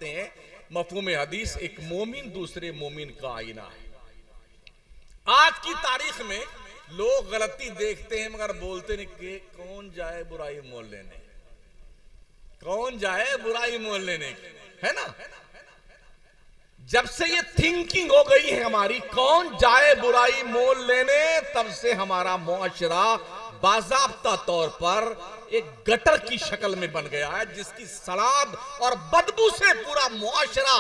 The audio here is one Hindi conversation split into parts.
फरमाते हैं मफहूम हदीस, एक मोमिन दूसरे मोमिन का आईना है। आज की तारीख में लोग गलती देखते हैं मगर बोलते नहीं कि कौन जाए बुराई मोल लेने, कौन जाए बुराई मोल लेने, है ना। जब से ये थिंकिंग हो गई है हमारी, कौन जाए बुराई मोल लेने, तब से हमारा मुआशरा बाज़ाब्ता तौर पर एक गटर की शक्ल में बन गया है, जिसकी सड़ाद और बदबू से पूरा मुआशरा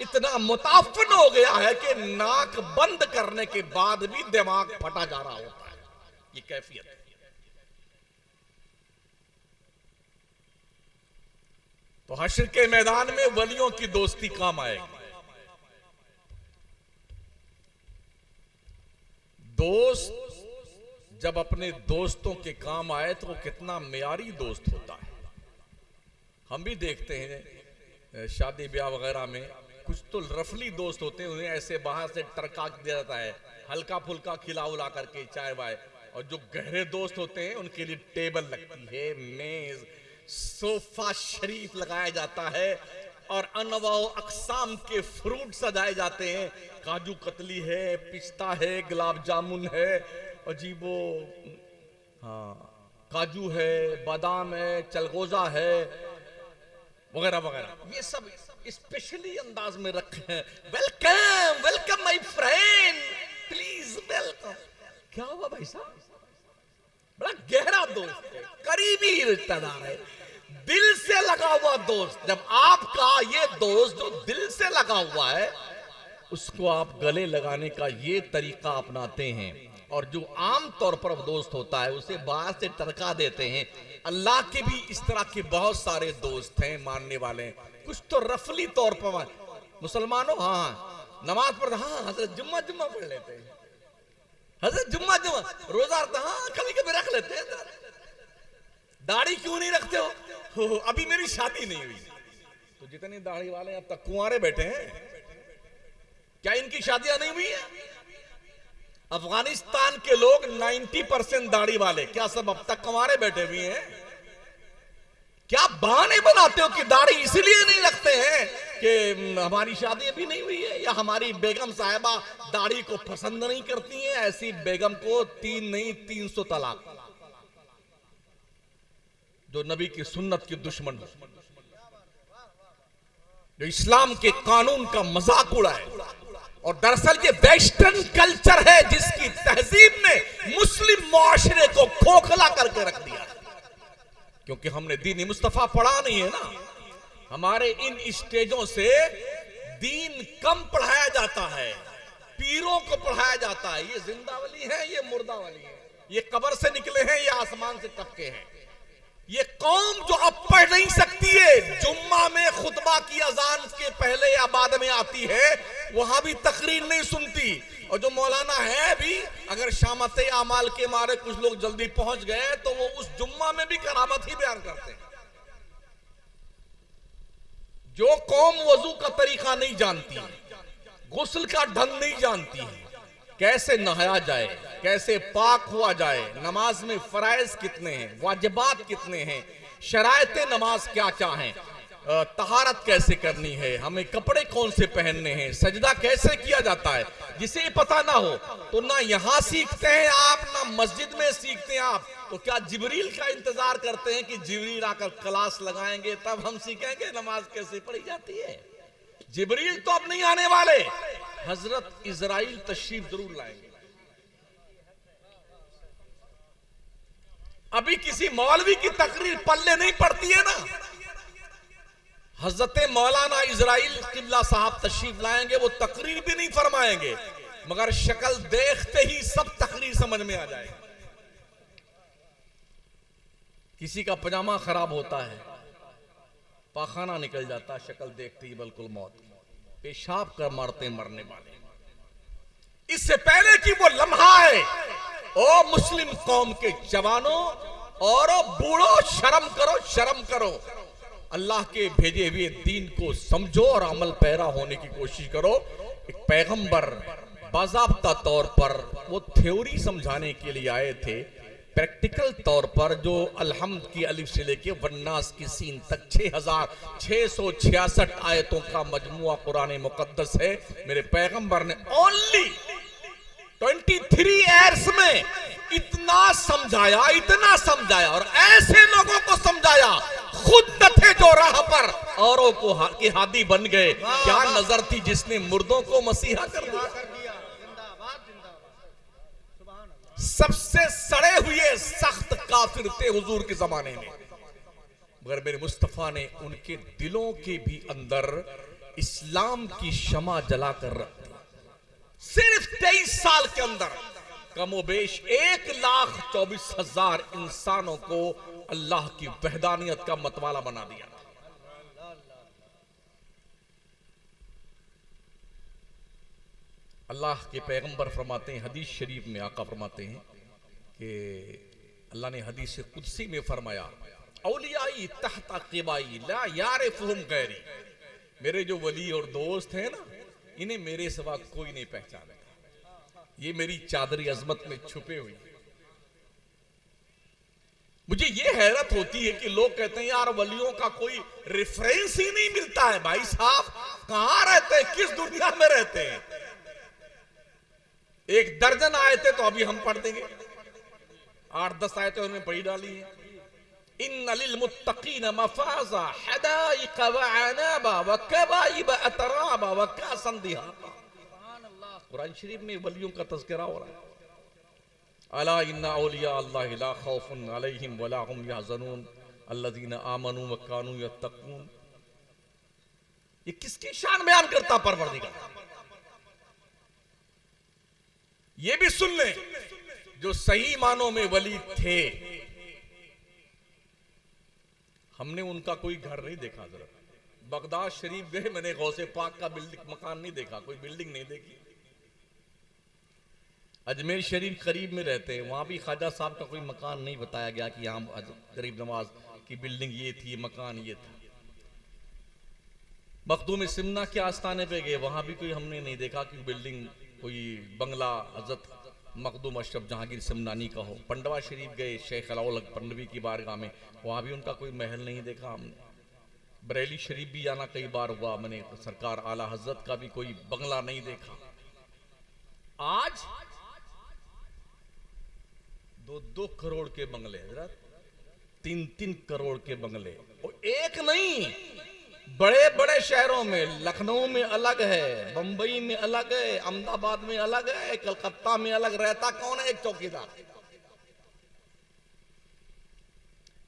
इतना मुताफिन हो गया है कि नाक बंद करने के बाद भी दिमाग फटा जा रहा होता है। ये कैफियत है। तो हश्र के मैदान में वलियों की दोस्ती काम आएगी। दोस्त जब अपने दोस्तों के काम आए तो वो कितना मियारी दोस्त होता है। हम भी देखते हैं शादी ब्याह वगैरह में कुछ तो रफली दोस्त होते हैं, उन्हें ऐसे बाहर से टरका दिया जाता है, हल्का फुल्का खिला उला करके चाय वाय। और जो गहरे दोस्त होते हैं उनके लिए टेबल लगती है, मेज, सोफा शरीफ लगाया जाता है और अनवा अकसाम के फ्रूट सजाए जाते हैं। काजू कतली है, पिस्ता है, गुलाब जामुन है, अजीबो काजू है, बादाम है, चलगोजा है, वगैरह वगैरह। ये सब स्पेशली अंदाज में रखे हैं। Welcome welcome my friend, please welcome. क्या हुआ भाई साहब? बड़ा गहरा दोस्त है, करीबी रिश्तेदार है, दिल से लगा हुआ दोस्त। जब आपका ये दोस्त जो दिल से लगा हुआ है, उसको आप गले लगाने का ये तरीका अपनाते हैं, और जो आम तौर पर दोस्त होता है उसे बाहर से टरका देते हैं। अल्लाह के भी इस तरह के बहुत सारे दोस्त हैं, मानने वाले हैं। कुछ तो रफली तौर पर मुसलमानों, हाँ नमाज पढ़, हाँ हजरत जुम्मा जुम्मा पढ़ लेते हैं, हजरत जुम्मा जुम्मा रोजा रखते, हाँ कभी कभी रख लेते हैं। दाढ़ी क्यों नहीं रखते हो? अभी मेरी शादी नहीं हुई। तो जितने दाढ़ी वाले अब तक कुंवारे बैठे हैं, क्या इनकी शादियां नहीं हुई है? अफगानिस्तान के लोग 90% दाढ़ी वाले, क्या सब अब तक कुंवारे बैठे हुए हैं? क्या बहाने बनाते हो कि दाढ़ी इसलिए नहीं रखते हैं कि हमारी शादी अभी नहीं हुई है, या हमारी बेगम साहिबा दाढ़ी को पसंद नहीं करती हैं? ऐसी बेगम को 3 नहीं 300 तलाक, जो नबी की सुन्नत की दुश्मन, जो इस्लाम के कानून का मजाक उड़ाए। और दरअसल ये वेस्टर्न कल्चर है जिसकी तहजीब ने मुस्लिम मुआशरे को खोखला करके रख दिया, क्योंकि हमने दीन मुस्तफा पढ़ा नहीं है ना। हमारे इन स्टेजों से दीन कम पढ़ाया जाता है, पीरों को पढ़ाया जाता है। ये जिंदावली है, ये मुर्दावली है, ये कब्र से निकले हैं, ये आसमान से टपके हैं। ये कौम जो अब पढ़ नहीं सकती है, जुम्मा में खुतबा की अजान के पहले या बाद में आती है, वहां भी तकरीर नहीं सुनती। और जो मौलाना है भी, अगर शामत आमाल के मारे कुछ लोग जल्दी पहुंच गए तो वो उस जुम्मा में भी करामत ही बयान करते हैं। जो कौम वजू का तरीका नहीं जानती, गुस्ल का ढंग नहीं जानती, कैसे नहाया जाए, कैसे पाक हुआ जाए, नमाज में फराइज कितने हैं, वाजिबात कितने हैं, शरायते नमाज क्या क्या हैं, तहारत कैसे करनी है, हमें कपड़े कौन से पहनने हैं, सजदा कैसे किया जाता है, जिसे पता ना हो तो ना यहाँ सीखते हैं आप, ना मस्जिद में सीखते हैं आप। तो क्या जिब्रील का इंतजार करते हैं कि जिब्रील आकर क्लास लगाएंगे तब हम सीखेंगे नमाज कैसे पढ़ी जाती है? जिब्रील तो अब नहीं आने वाले, हजरत इजराइल तशरीफ जरूर लाएंगे। अभी किसी मौलवी की तकरीर पल्ले नहीं पड़ती है ना। हजरत मौलाना इजराइल किबला साहब तशरीफ लाएंगे, वो तकरीर भी नहीं फरमाएंगे, मगर शक्ल देखते ही सब तकरीर समझ में आ जाएगी। किसी का पजामा खराब होता है, पाखाना निकल जाता है, शक्ल देखते ही बिल्कुल मौत, पेशाब कर मारते मरने वाले। इससे पहले कि वो लम्हा है, ओ मुस्लिम कौम के जवानों और बूढ़ों, शर्म करो, शर्म करो। अल्लाह के भेजे हुए दीन को समझो और अमल पैरा होने की कोशिश करो। एक पैगंबर बाज़ाब्ता तौर पर वो थ्योरी समझाने के लिए आए थे, प्रैक्टिकल तौर पर जो अलहम्द की अलिफ से लेके वन्नास की सीन तक 6666 आयतों का मजमुआ कुरान मुकद्दस है। मेरे पैगंबर ने ओनली 23 ईयर्स में इतना समझाया और ऐसे लोगों को समझाया, खुद न थे जो राह पर औरों को के हादी बन गए। क्या नजर थी जिसने मुर्दों को मसीहा कर दिया। सबसे सड़े हुए सख्त काफिर थे हुजूर के जमाने में, मगर मेरे मुस्तफा ने उनके दिलों के भी अंदर इस्लाम की शमा जला कर रख दी। सिर्फ 23 साल के अंदर कमोबेश 1,24,000 इंसानों को अल्लाह की वहदानियत का मतवाला बना दिया। अल्लाह के पैगंबर फरमाते हैं, हदीस शरीफ में आका फरमाते हैं कि अल्लाह ने हदीस कुदसी में फरमाया, औलियाई तहता क़िबाई ला यारिफुहुम गैरी। मेरे जो वली और दोस्त हैं ना, इन्हें मेरे सिवा कोई नहीं पहचानता। ये मेरी चादरी अजमत में छुपे हुए। मुझे ये हैरत होती है कि लोग कहते हैं यार वलियों का कोई रेफरेंस ही नहीं मिलता है। भाई साहब कहां रहते हैं, किस दुनिया में रहते हैं। 1 दर्जन आयतें तो अभी हम पढ़ देंगे, 8-10 आयतें उन्होंने पढ़ी डाली है। इन्ना लिल मुत्तकीन मफाज़ा हदाइक़ व अनाबा व कवाइब अतराबा व कासन दिहाक़ा। कुरान शरीफ में वलियों का तज़किरा हो रहा है। अला इन्ना औलिया अल्लाहि ला खौफुन अलैहिम व ला हुम यहज़नून अल्लज़ीना आमनू व कानू यत्तक़ून। ये किसकी शान बयान करता परवरदिगार। ये भी सुन ले, जो सही मानों में वली थे, हमने उनका कोई घर नहीं देखा। जरा बगदाद शरीफ गए, मैंने गौसे पाक का बिल्डिंग मकान नहीं देखा, कोई बिल्डिंग नहीं देखी। अजमेर शरीफ करीब में रहते हैं, वहां भी ख्वाजा साहब का कोई मकान नहीं बताया गया कि यहाँ गरीब नवाज की बिल्डिंग ये थी, मकान ये था। मखदूम सिमना के आस्थाने पे गए, वहां भी कोई हमने नहीं देखा कि बिल्डिंग कोई बंगला हजरत मखदूम अशरफ जहांगीर सिमनानी का हो। पंडवा शरीफ गए, शेख अलाउल पंडवी की बारगाह में, वहां भी उनका कोई महल नहीं देखा हमने। बरेली शरीफ भी आना कई बार हुआ, मैंने सरकार आला हजरत का भी कोई बंगला नहीं देखा। आज 2-2 करोड़ के बंगले, 3-3 करोड़ के बंगले, और एक नहीं, बड़े बड़े शहरों में, लखनऊ में अलग है, बंबई में अलग है, अहमदाबाद में अलग है, कलकत्ता में अलग। रहता कौन है? एक चौकीदार।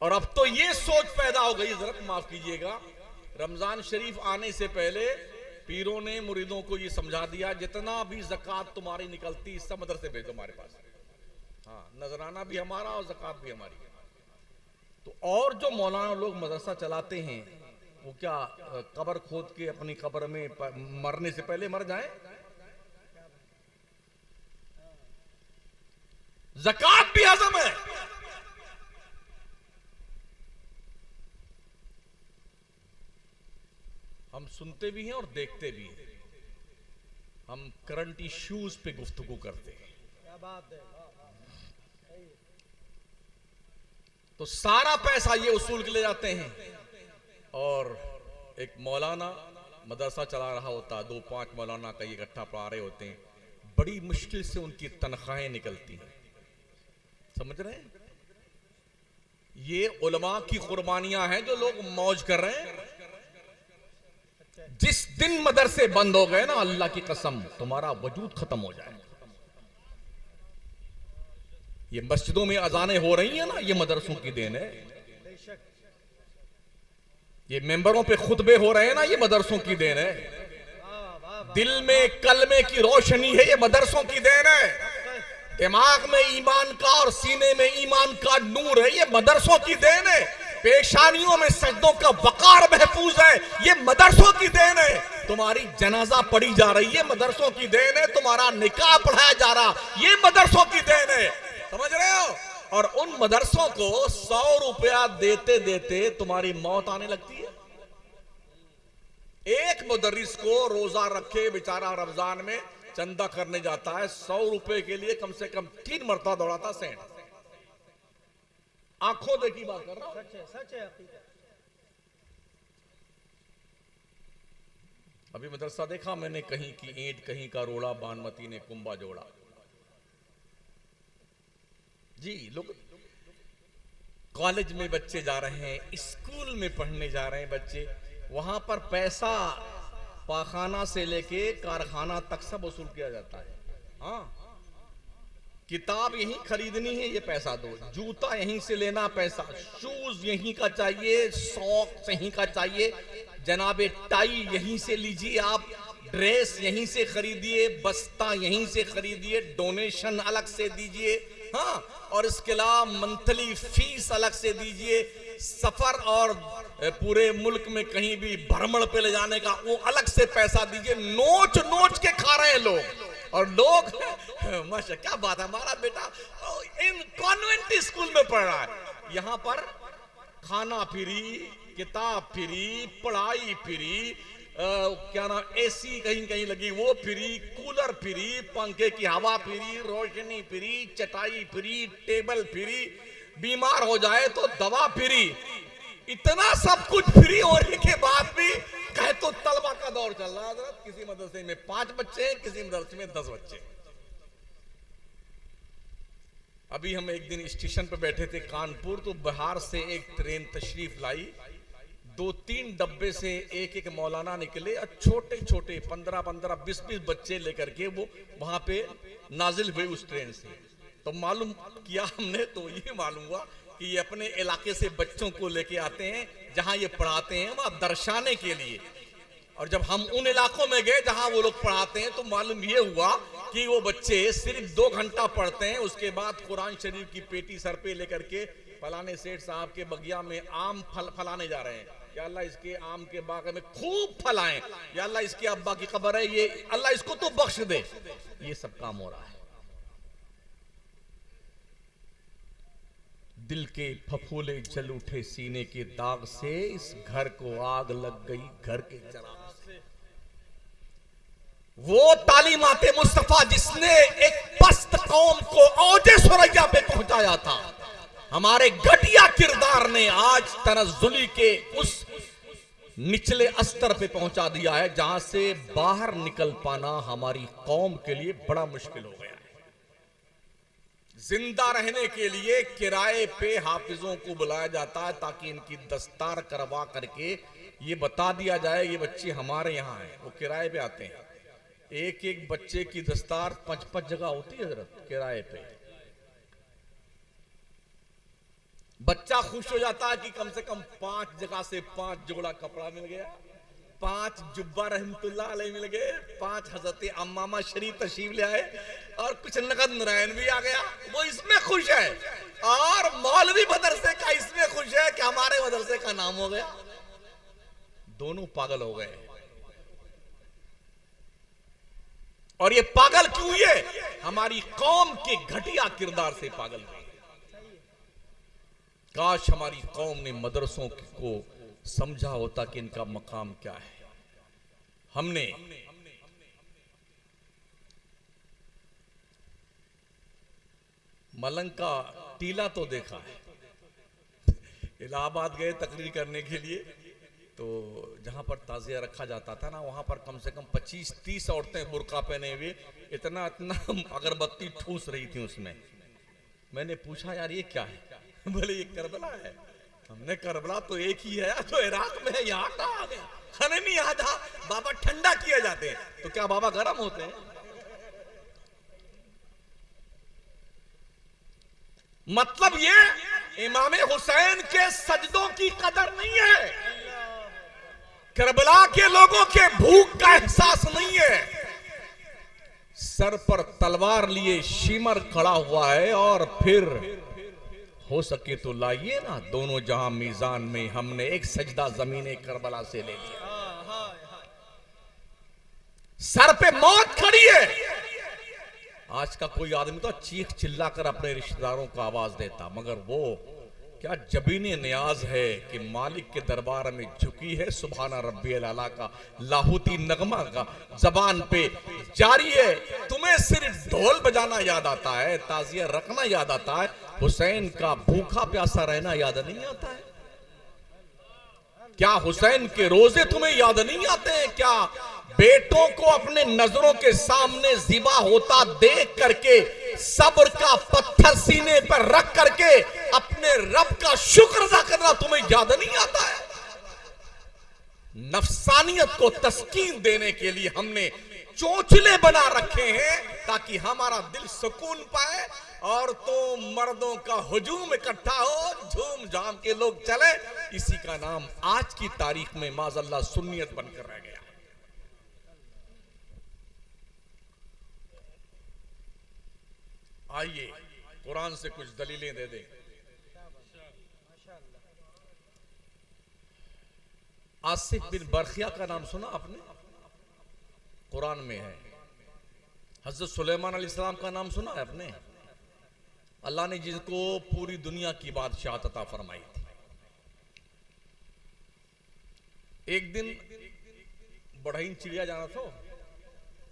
और अब तो ये सोच पैदा हो गई, जरा माफ कीजिएगा, रमजान शरीफ आने से पहले पीरों ने मुरीदों को ये समझा दिया, जितना भी ज़कात तुम्हारी निकलती सब मदरसे भेजो हमारे पास। हाँ, नजराना भी हमारा और ज़कात भी हमारी। तो और जो मौलाना लोग मदरसा चलाते हैं, वो क्या कब्र खोद के अपनी कब्र में मरने से पहले मर जाएं? ज़कात भी हजम है। हम सुनते भी हैं और देखते भी हैं। हम करंट इश्यूज पे गुफ्तगू करते हैं। क्या बात है। तो सारा पैसा ये उसूल के ले जाते हैं, और एक मौलाना मदरसा चला रहा होता, 2-5 मौलाना का इकट्ठा पढ़ा रहे होते हैं, बड़ी मुश्किल से उनकी तनख्वाहें निकलती हैं। समझ रहे हैं? ये उलमा की कुर्बानियां हैं जो लोग मौज कर रहे हैं। जिस दिन मदरसे बंद हो गए ना, अल्लाह की कसम, तुम्हारा वजूद खत्म हो जाए। ये मस्जिदों में अजानें हो रही हैं ना, ये मदरसों की देन है। ये मेंबरों पे खुतबे हो रहे हैं ना, ये मदरसों की देन है। दिल में कलमे की रोशनी है, ये मदरसों की देन है। दिमाग में ईमान का और सीने में ईमान का नूर है, ये मदरसों की देन है। पेशानियों में सजदों का वकार महफूज है, ये मदरसों की देन है। तुम्हारी जनाजा पढ़ी जा रही है, मदरसों की देन है। तुम्हारा निकाह पढ़ाया जा रहा, ये मदरसों की देन है। समझ रहे हो? और उन मदरसों को 100 रुपया देते देते तुम्हारी मौत आने लगती है। एक मुदर्रिस को रोजा रखे बेचारा रमजान में चंदा करने जाता है, 100 रुपए के लिए कम से कम 3 मरतबा दौड़ाता सेंट। आंखों देखी बात कर रहा हूं। सच है अकीदत। अभी मदरसा देखा मैंने, कहीं की ईंट कहीं का रोड़ा, बानमती ने कुंभा जोड़ा। जी, लोग कॉलेज में बच्चे जा रहे हैं, स्कूल में पढ़ने जा रहे हैं बच्चे, वहां पर पैसा पाखाना से लेके कारखाना तक सब वसूल किया जाता है। हाँ, किताब यहीं खरीदनी है, ये पैसा दो, जूता यहीं से लेना पैसा, शूज यहीं का चाहिए, सॉक्स यहीं का चाहिए, जनाबे टाई यहीं से लीजिए आप, ड्रेस यहीं से खरीदिए, बस्ता यहीं से खरीदिए, डोनेशन अलग से दीजिए। हाँ, और इसके अलावा मंथली फीस अलग से दीजिए, सफर और पूरे मुल्क में कहीं भी भ्रमण पे ले जाने का वो अलग से पैसा दीजिए। नोच नोच के खा रहे हैं लोग, और लोग माशा क्या बात है, हमारा बेटा इन कॉन्वेंट स्कूल में पढ़ रहा है, यहां पर खाना फ्री, किताब फ्री, पढ़ाई फ्री, क्या नाम, एसी कहीं कहीं लगी वो फ्री, कूलर फ्री, पंखे की हवा फ्री, रोशनी फ्री, चटाई फ्री, टेबल फ्री, बीमार हो जाए तो दवा फ्री। इतना सब कुछ फ्री होने के बाद भी कहे तो तलबा का दौर चल रहा है। किसी मदरसे में 5 बच्चे हैं, किसी मदरसे में 10 बच्चे। अभी हम एक दिन स्टेशन पे बैठे थे कानपुर, तो बिहार से एक ट्रेन तशरीफ लाई, 2-3 डब्बे से एक एक मौलाना निकले, और छोटे छोटे 15-15, 20-20 बच्चे लेकर के वो वहां पे नाजिल हुए उस ट्रेन से। तो मालूम किया हमने, तो ये मालूम हुआ कि ये अपने इलाके से बच्चों को लेके आते हैं, जहां ये पढ़ाते हैं वहां दर्शाने के लिए। और जब हम उन इलाकों में गए जहां वो लोग पढ़ाते हैं, तो मालूम ये हुआ कि वो बच्चे सिर्फ 2 घंटा पढ़ते हैं, उसके बाद कुरान शरीफ की पेटी सर पे लेकर के फलाने सेठ साहब के बगिया में आम फलाने जा रहे हैं। या अल्लाह इसके आम के बाग में खूब फल आए, या अल्लाह इसके अब्बा की कब्र है, ये अल्लाह इसको तो बख्श दे। ये सब काम हो रहा है। दिल के फफूले जल उठे सीने के दाग से, इस घर को आग लग गई घर के चिराग से। वो तालीमाते मुस्तफा जिसने एक पस्त कौम को औजे सुरैया पे पहुंचाया था, हमारे घटिया किरदार ने आज तनज़्ज़ुली के उस निचले अस्तर पे पहुंचा दिया है, जहां से बाहर निकल पाना हमारी कौम के लिए बड़ा मुश्किल हो गया है। जिंदा रहने के लिए किराए पे हाफिजों को बुलाया जाता है, ताकि इनकी दस्तार करवा करके ये बता दिया जाए ये बच्चे हमारे यहाँ हैं। वो किराए पे आते हैं, एक एक बच्चे की दस्तार 5-5 जगह होती है हजरत, किराए पे। बच्चा खुश हो जाता है कि कम से कम 5 जगह से 5 जोड़ा कपड़ा मिल गया, 5 जुब्बा रहमतुल्लाह अलैह मिल गए, 5 हजरत अम्मामा शरीफ तशरीफ ले आए, और कुछ नकद नारायण भी आ गया। वो इसमें खुश है, और मौलवी मदरसे का इसमें खुश है कि हमारे मदरसे का नाम हो गया। दोनों पागल हो गए। और ये पागल क्यों? ये हमारी कौम के घटिया किरदार से पागल हुए। काश हमारी कौम ने मदरसों को समझा होता कि इनका मकाम क्या है। हमने मलंग का टीला तो देखा है, इलाहाबाद गए तकरीर करने के लिए, तो जहां पर ताजिया रखा जाता था ना, वहां पर कम से कम 25-30 औरतें बुर्का पहने हुए इतना अगरबत्ती ठूस रही थी उसमें। मैंने पूछा यार ये क्या है? बोले ये करबला है। हमने करबला तो एक ही है, तो इराक में है, यहाँ कहाँ आ गया? हमें नहीं याद था बाबा ठंडा किए जाते हैं, तो क्या बाबा गर्म होते हैं? मतलब ये इमाम हुसैन के सजदों की कदर नहीं है, करबला के लोगों के भूख का एहसास नहीं है। सर पर तलवार लिए शिमर खड़ा हुआ है, और फिर हो सके तो लाइए ना दोनों जहां मीजान में, हमने एक सजदा जमीने करबला से ले लिया। सर पे मौत खड़ी है। आज का कोई आदमी तो चीख चिल्ला कर अपने रिश्तेदारों को आवाज देता, मगर वो क्या जबीनी न्याज है कि मालिक के दरबार में झुकी है सुभाना रब्बियल आला का लाहौती नगमा का जबान पे जारी है। तुम्हें सिर्फ ढोल बजाना याद आता है, ताजिया रखना याद आता है, हुसैन का भूखा प्यासा रहना याद नहीं आता है? क्या हुसैन के रोजे तुम्हें याद नहीं आते हैं? क्या बेटों को अपने नजरों के सामने ज़िबा होता देख करके सब्र का पत्थर सीने पर रख करके अपने रब का शुक्र अदा करना तुम्हें याद नहीं आता है? नफसानियत को तस्कीन देने के लिए हमने चोंचले बना रखे हैं ताकि हमारा दिल सुकून पाए, और तो मर्दों का हुजूम इकट्ठा हो, झूम झाम के लोग चले। इसी का नाम आज की तारीख में माज़अल्लाह सुन्नियत बनकर रह गया। आइए कुरान से कुछ दलीलें दे दें। आसिफ बिन बरखिया का नाम सुना आपने? कुरान में है। हजरत सुलेमान अलैहिस्सलाम का नाम सुना है आपने? अल्लाह ने जिनको पूरी दुनिया की बादशाहत अता फरमाई थी। एक दिन बढ़ईन चिड़िया जाना था,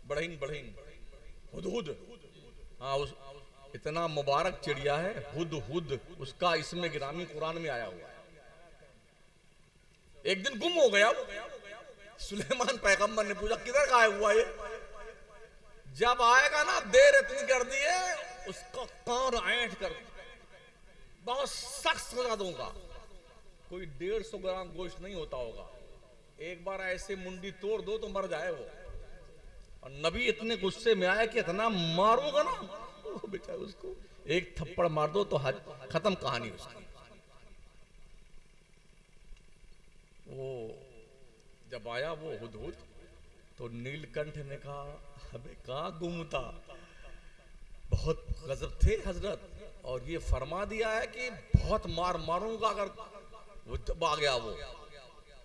बढ़ईन हुदहुद, हाँ उस इतना मुबारक चिड़िया है हुदहुद, उसका इसमें गिरामी कुरान में आया हुआ है। एक दिन गुम हो गया वो। सुलेमान पैगंबर ने पूछा किधर गायब हुआ ये? जब आएगा ना देर इतनी कर दी है उसका कान ऐंठ कर बहुत सख्त सजा दूंगा। कोई 150 ग्राम गोश्त नहीं होता होगा, एक बार ऐसे मुंडी तोड़ दो तो मर जाए वो। और नबी इतने गुस्से में आया कि इतना मारूंगा ना बेटा, उसको एक थप्पड़ मार दो तो खत्म कहानी उसकी। वो जब आया वो हुदहुद तो नीलकंठ ने कहा हमें कहाँ गुमता, बहुत गजब थे हजरत, और ये फरमा दिया है कि बहुत मारूंगा अगर वो जब आ गया वो।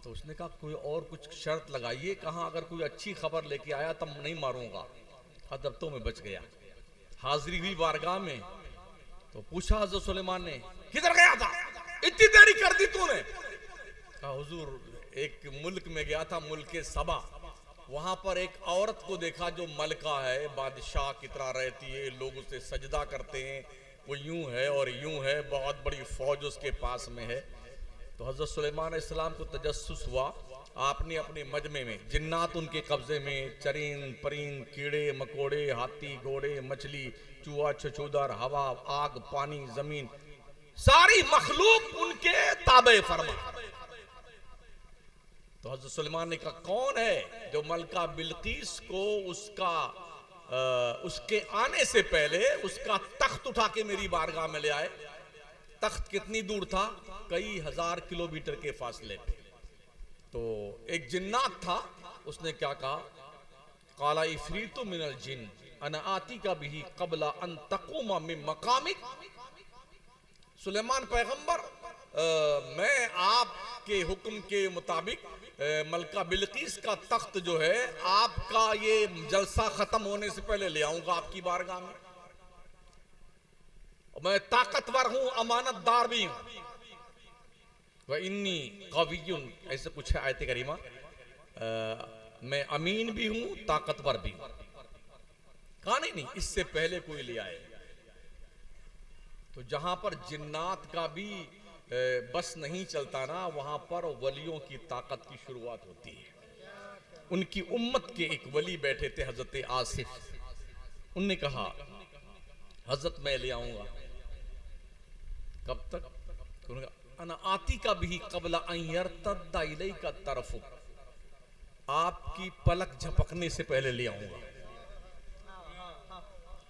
तो उसने कहा कोई और कुछ शर्त लगाइए, कहा अगर कोई अच्छी खबर लेके आया तब नहीं मारूंगा। हजरत तो में बच गया। हाजिरी हुई बारगाह में तो पूछा हजरत सुलेमान ने किधर गया था, इतनी देरी कर दी तूने? कहा हुजूर एक मुल्क में गया था, मुल्क सबा, वहां पर एक औरत को देखा जो मलका है, बादशाह की तरह रहती है, लोग उसे सजदा करते हैं, वो यूं है और यूं है, बहुत बड़ी फौज उसके पास में है। तो हजरत सुलेमान अलैहिस्सलाम को तजस्सुस हुआ, आपने अपने मजमे में जिन्नात उनके कब्जे में, चरीन परीन कीड़े मकोड़े, हाथी घोड़े मछली चूहा छछूदर हवा आग पानी जमीन, सारी मखलूक उनके ताबे फरमा। तो हजरत सुलेमान ने कहा कौन है जो मलका बिल्कीस को उसके आने से पहले उसका तख्त उठा के मेरी बारगाह में ले आए? तख्त कितनी दूर था? कई हजार किलोमीटर के फासले पे। तो एक जिन्नात था, उसने क्या कहा, काला इफरीतु मिनल जिन अना आती का भी कबला अन तकुमा मिन मकामिक। सुलेमान पैगंबर, मैं आपके हुक्म के मुताबिक मलका बिल्कीस का तख्त जो है आपका ये जलसा खत्म होने से पहले ले आऊंगा आपकी बारगाह में। मैं ताकतवर हूं, अमानतदार भी हूं। वह इन्नी कवियुन, ऐसे कुछ है आयत करीमा, मैं अमीन भी हूं ताकतवर भी हूं। कहा नहीं इससे पहले कोई ले आए। तो जहां पर जिन्नात का भी बस नहीं चलता ना, वहां पर वलियों की ताकत की शुरुआत होती है। उनकी उम्मत के एक वली बैठे थे हजरत आसिफ, उनने कहा हजरत मैं ले आऊंगा। कब तक? अना आती का भी कबला अयरतद्दा इलैका तरफु, आपकी पलक झपकने से पहले ले आऊंगा।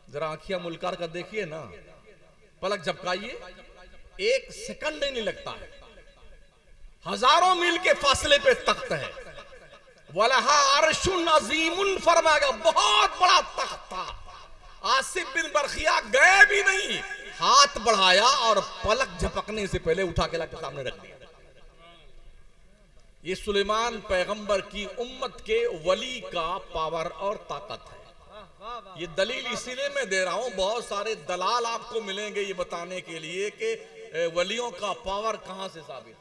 जरा आंखियां मुलकार कर देखिए ना, पलक झपकाइए, एक सेकंड नहीं लगता है। हजारों मील के फासले पे तख्त है। वलहा अर्शुन अजीमुन फरमाया, बहुत बड़ा तख्त था। आसिफ बिन बरखिया गए भी नहीं, हाथ बढ़ाया और पलक झपकने से पहले उठा के लाके सामने रख दिया। ये सुलेमान पैगंबर की उम्मत के वली का पावर और ताकत है। ये दलील इसीलिए मैं दे रहा हूं, बहुत सारे दलाल आपको मिलेंगे ये बताने के लिए कि वलियों का पावर कहां से साबित?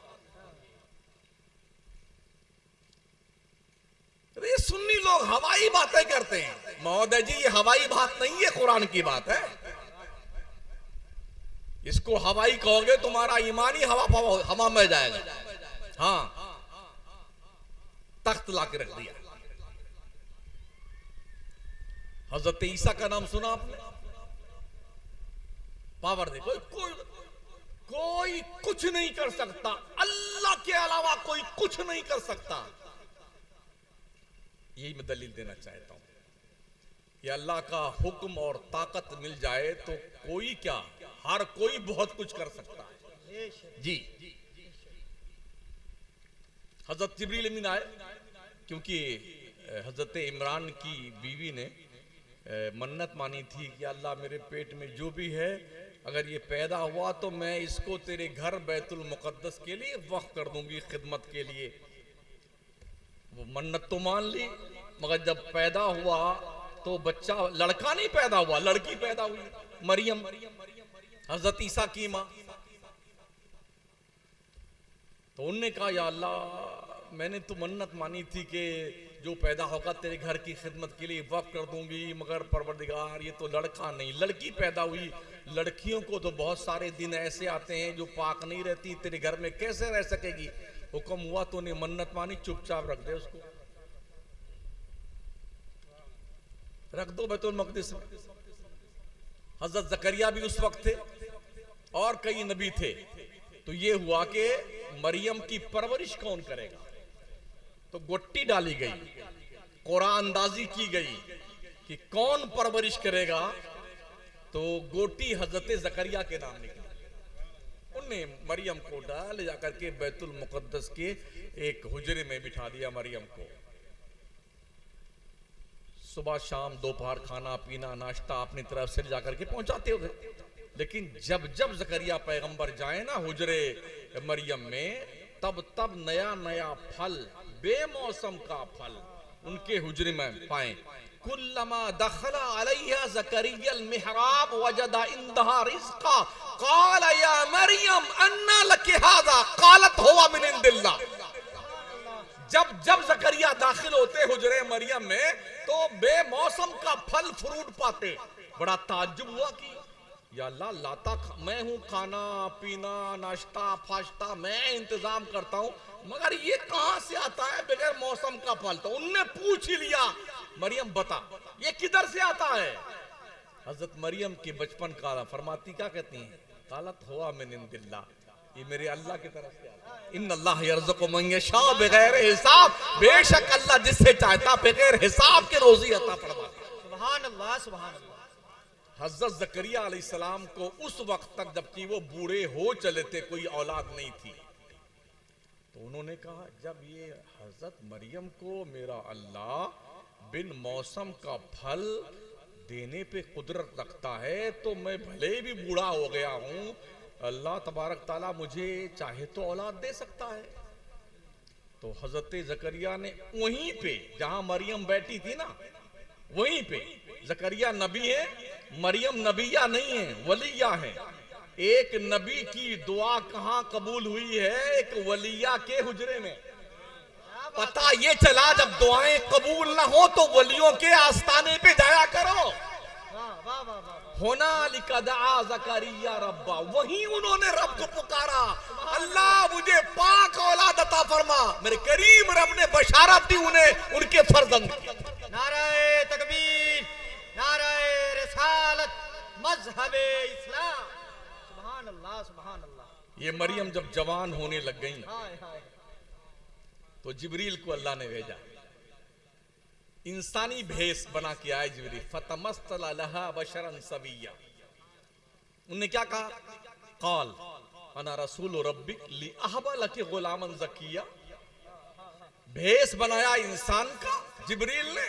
ये सुन्नी लोग हवाई बातें करते हैं। महोदय जी, ये हवाई बात नहीं है, कुरान की बात है। इसको हवाई कहोगे तुम्हारा ईमानी हवा में जाएगा। हाँ, तख्त लाके रख दिया। हजरत ईसा का नाम सुना आपने? पावर देखो, कोई कुछ नहीं कर सकता, अल्लाह के अलावा कोई कुछ नहीं कर सकता। यही मैं दलील देना चाहता हूं कि अल्लाह का हुक्म और ताकत मिल जाए तो कोई क्या, हर कोई बहुत कुछ कर सकता है जी। हजरत जिब्रील अमीन आए, क्योंकि हजरत इमरान की बीवी ने मन्नत मानी थी कि अल्लाह मेरे पेट में जो भी है, अगर ये पैदा हुआ तो मैं इसको तेरे घर बैतुल मुकद्दस के लिए वक्फ कर दूंगी, खिदमत के लिए। वो मन्नत तो मान ली, मगर जब पैदा हुआ तो बच्चा, लड़का नहीं पैदा हुआ, लड़की पैदा हुई, मरियम, हजरत ईसा की मां। तो उनने कहा, या अल्लाह मैंने तो मन्नत मानी थी कि जो पैदा होगा तेरे घर की खिदमत के लिए वक्फ कर दूंगी, मगर परवरदिगार ये तो लड़का नहीं लड़की पैदा हुई। लड़कियों को तो बहुत सारे दिन ऐसे आते हैं जो पाक नहीं रहती, तेरे घर में कैसे रह सकेगी? हुक्म हुआ तो ने मन्नत मानी, चुपचाप रख दे उसको, रख दो बैतुल मक़दिस में। हजरत जकरिया भी उस वक्त थे और कई नबी थे। तो ये हुआ कि मरियम की परवरिश कौन करेगा? तो गोट्टी डाली गई, कुरान अंदाजी की गई कि कौन परवरिश करेगा। तो गोटी हजरत जकरिया के नाम निकली। उनने मरियम को डाल जाकर के बैतुल मुकद्दस के एक हुजरे में बिठा दिया। मरियम को सुबह शाम दोपहर खाना पीना नाश्ता अपनी तरफ से जाकर के पहुंचाते हुए। लेकिन जब जब जकरिया पैगंबर जाए ना हुजरे मरियम में, तब तब नया नया फल, बेमौसम का फल उनके हुजरे में पाए। कुल्लमा दखला अलैहा ज़करिया अल-मिहराब वजदा इंदहा रिज़्क़ा क़ाल या मरियम अन्ना लकी हाज़ा क़ालत हुवा मिन इंदिल्लाह। जब जब जकरिया दाखिल होते हुजरे मरियम में तो बेमौसम का फल फ्रूट पाते। बड़ा ताज्जुब हुआ कि या अल्लाह, लाता मैं हूं, खाना पीना नाश्ता फाश्ता मैं इंतजाम करता हूं, मगर ये कहां से आता है बगैर मौसम का फल? तो उनने पूछ ही लिया, मरियम बता ये किधर से आता है? हजरत मरियम के बचपन का फरमाती क्या कहती हैं? कालत हुआ मिन इंदिल्लाह, ये मेरे अल्लाह की तरफ से आता है। इन्नल्लाह यर्ज़ुक़ु मन यशाअ बिगैर हिसाब, बेशक अल्लाह जिससे चाहता बगैर हिसाब के रोजी अता फरमाता है। सुभान अल्लाह, सुभान अल्लाह। हजरत ज़करिया अलैहिस्सलाम को उस वक्त तक, जबकि वो बूढ़े हो चले थे, कोई औलाद नहीं थी। तो उन्होंने कहा, जब ये हजरत मरियम को मेरा अल्लाह बिन मौसम का फल देने पे कुदरत रखता है, तो मैं भले भी बूढ़ा हो गया हूं, अल्लाह तबारक ताला मुझे चाहे तो औलाद दे सकता है। तो हजरत ज़करिया ने वहीं पे जहां मरियम बैठी थी ना, वहीं पे, ज़करिया नबी है, मरियम नबिया नहीं है, वलिया है। एक नबी की दुआ कहां कबूल हुई है? एक वलिया के हुजरे में। पता ये चला जब दुआएं कबूल ना हो तो वलियों के आस्ताने पे जाया करो। होना लिकदा ज़करिया रब्बा, वहीं उन्होंने रब को पुकारा, अल्लाह मुझे पाक औलाद अता फरमा। मेरे करीम रब ने बशारत दी उन्हें उनके फर्जंद की। नारे तकबीर, नारे रिसालत, मज़हबे इस्लाम। सुभान अल्लाह, सुभान अल्लाह। ये मरियम जब जवान होने लग गई तो जिब्रील को अल्लाह ने भेजा, इंसानी भेष बना के आए जिब्रील। फतमस्तला लहा बशरन सविया। उन्होंने क्या कहा? काल अना रसूल रब्बिक ली अहबा लकी गुलामन ज़किया। भेष बनाया इंसान का जिब्रील ने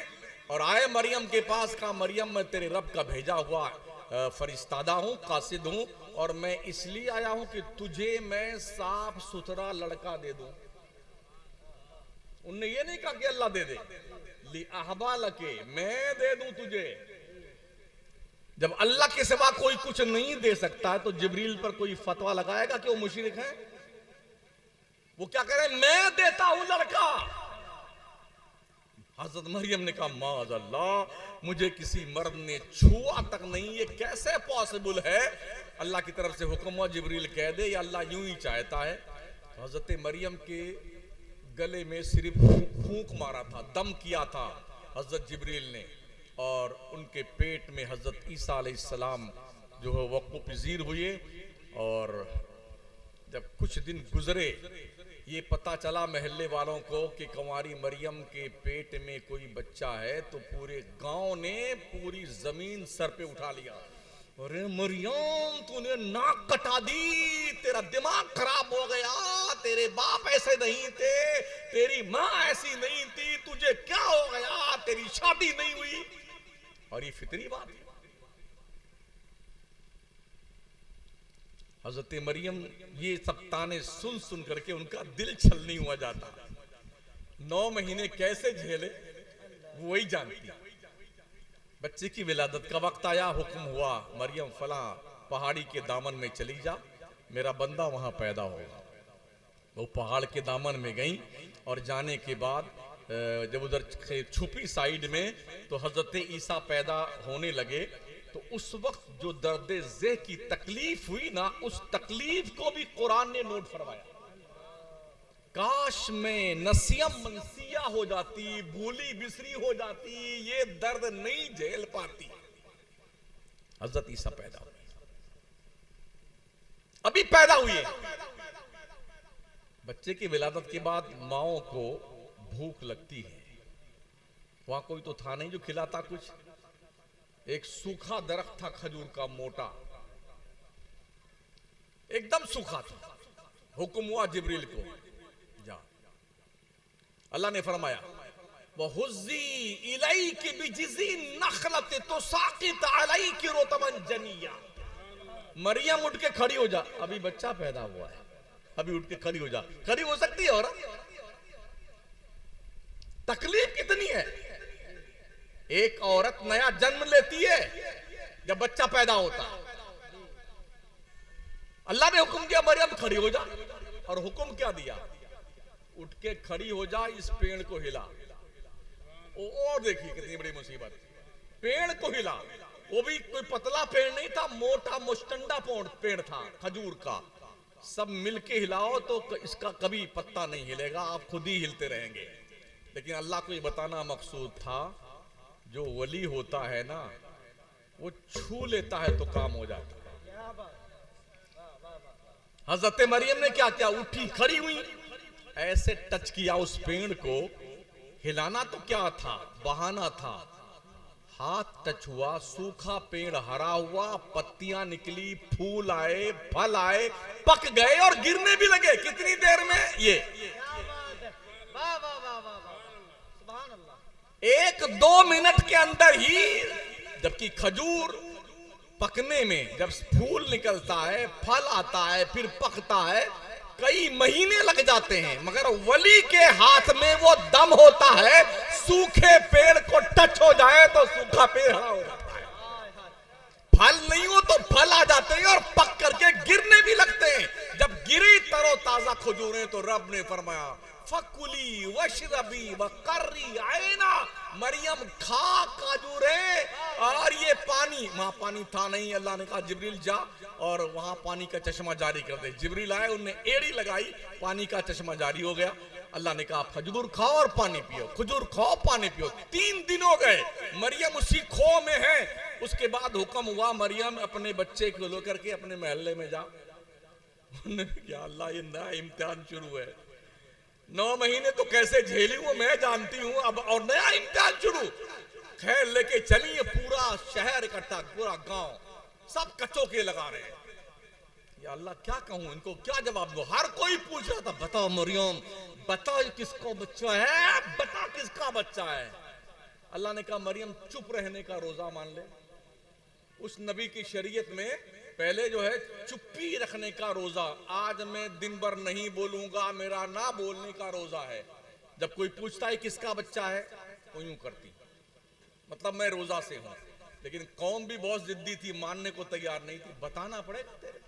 और आए मरियम के पास, कहा मरियम मैं तेरे रब का भेजा हुआ फरिश्तादा हूं, कासिद हूं, और मैं इसलिए आया हूं कि तुझे मैं साफ सुथरा लड़का दे दूं। उनने ये नहीं कहा कि अल्लाह दे दे, ली अहबा लके, मैं दे दूं तुझे। जब अल्लाह के सिवा कोई कुछ नहीं दे सकता है तो जिब्रील पर कोई फतवा लगाएगा कि वो मुशरिक है? वो क्या कह रहे हैं, मैं देता हूं लड़का। हजरत मरियम ने कहा माअल्लाह, मुझे किसी मर्द ने छुआ तक नहीं, ये कैसे पॉसिबल है? अल्लाह की तरफ से हुक्म हुआ जिब्रील कह दे, या अल्लाह यूं ही चाहता है। हजरत मरियम के गले में सिर्फ फूंक मारा था, दम किया था हजरत जिब्रील ने, और उनके पेट में हजरत ईसा अलैहिस्सलाम जो है वक़्फ़ पज़ीर हुए। और जब कुछ दिन गुजरे, ये पता चला महल्ले वालों को कि कुंवारी मरियम के पेट में कोई बच्चा है, तो पूरे गांव ने पूरी जमीन सर पे उठा लिया। अरे मरियम, तूने नाक कटा दी, तेरा दिमाग खराब हो गया, तेरे बाप ऐसे नहीं थे, तेरी माँ ऐसी नहीं थी, तुझे क्या हो गया, तेरी शादी नहीं हुई। और ये फितरी बात है। हजरत मरियम ये सब ताने सुन सुन करके उनका दिल छलनी हुआ जाता। 9 महीने कैसे झेले वो वही जानती। बच्चे की विलादत का वक्त आया, हुक्म हुआ मरियम फला पहाड़ी के दामन में चली जा, मेरा बंदा वहां पैदा होगा। वो पहाड़ के दामन में गई और जाने के बाद जब उधर छुपी साइड में तो हजरत ईसा पैदा होने लगे, तो उस वक्त जो दर्द ज़े की तकलीफ हुई ना, उस तकलीफ को भी कुरान ने नोट फरमाया। काश मैं नसियम मनसिया हो जाती, भूली बिसरी हो जाती, ये दर्द नहीं झेल पाती। हजरत ईसा पैदा हुए, अभी पैदा हुए। बच्चे की विलादत के बाद माओ को भूख लगती है। वहां कोई तो था नहीं जो खिलाता कुछ। एक सूखा दरख्त था खजूर का, मोटा, एकदम सूखा था। हुक्म हुआ जिब्रील को, जा। अल्लाह ने फरमाया वहुज़्ज़ी इलैकी बिजिज़ी नख़लत तुसाक़ित अलैकी रुतबन जनिया। मरियम उठ के खड़ी हो जा, अभी बच्चा पैदा हुआ है, अभी उठ के खड़ी हो जा। खड़ी हो सकती है औरत? तकलीफ कितनी है। एक औरत नया जन्म लेती है, जब बच्चा पैदा होता, अल्लाह ने हुक्म किया मरियम खड़ी हो जा, और हुक्म क्या दिया, उठ के खड़ी हो जा, इस पेड़ को हिला। और देखिए कितनी बड़ी मुसीबत, पेड़ को हिला। वो भी कोई पतला पेड़ नहीं था, मोटा मुस्टंडा पेड़ था खजूर का। सब मिलके हिलाओ तो इसका कभी पत्ता नहीं हिलेगा, आप खुद ही हिलते रहेंगे। लेकिन अल्लाह को ये बताना मकसूद था, जो वली होता है ना, वो छू लेता है तो काम हो जाता है। हजरत मरियम ने क्या किया, उठी खड़ी हुई, ऐसे टच किया उस पेड़ को। हिलाना तो क्या था, बहाना था। हाथ टच हुआ, सूखा पेड़ हरा हुआ, पत्तियां निकली, फूल आए, फल आए, पक गए और गिरने भी लगे। कितनी देर में, ये 1-2 मिनट के अंदर ही। जबकि खजूर पकने में, जब फूल निकलता है, फल आता है, फिर पकता है, कई महीने लग जाते हैं। मगर वली के हाथ में वो दम होता है, सूखे पेड़ को टच हो जाए तो सूखा पेड़ हरा हो जाता है। फल नहीं हो तो फल आ जाते हैं और पक करके गिरने भी लगते हैं। जब गिरी तरोताजा खजूरें तो रब ने फरमाया फकुली वशरबी वकर्री आयना, मरियम खा खजूरें और ये पानी। वहां पानी था नहीं, अल्लाह ने कहा जिब्रील जा और वहां पानी का चश्मा जारी कर दे। जिब्रील आए, उनने एड़ी लगाई, पानी का चश्मा जारी हो गया। अल्लाह ने कहा खजूर खाओ और पानी पियो, खजूर खाओ पानी पियो। 3 दिन हो गए, मरियम उसी खो में है। उसके बाद हुक्म हुआ मरियम अपने बच्चे को लेकर के अपने महल्ले में जा। क्या अल्लाह, ये नया इम्तिहान शुरू है। 9 महीने तो कैसे झेली वो मैं जानती हूँ, अब और नया इम्तिहान शुरू। खैर लेके चलिए, पूरा शहर इकट्ठा, पूरा गांव, सब कचौके लगा रहे हैं। या अल्लाह क्या कहूँ, इनको क्या जवाब दो। हर कोई पूछ रहा था बताओ मरियम, बताओ किसको बच्चा है, बता किसका बच्चा है। अल्लाह ने कहा मरियम चुप रहने का रोजा मान ले। उस नबी की शरीयत में पहले जो है चुप्पी रखने का रोजा। आज मैं दिन भर नहीं बोलूंगा, मेरा ना बोलने का रोजा है। जब कोई पूछता है किसका बच्चा है, तो यूं करती, मतलब मैं रोजा से हूं। लेकिन कौम भी बहुत जिद्दी थी, मानने को तैयार नहीं थी। बताना पड़ेगा तेरे।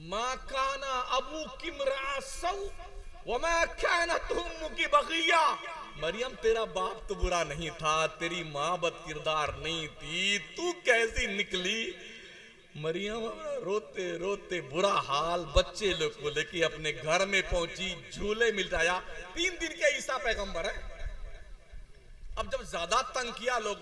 मां काना अबू किमरा सौ व मैं काना तुम की बगिया। मरियम तेरा बाप तो बुरा नहीं था, तेरी मां बद किरदार नहीं थी, तू कैसी निकली। मरियम रोते रोते बुरा हाल, बच्चे लोग को लेके अपने घर में पहुंची, झूले मिटाया। 3 दिन के ईसा पैगंबर है। अब जब ज्यादा तंग किया लोगों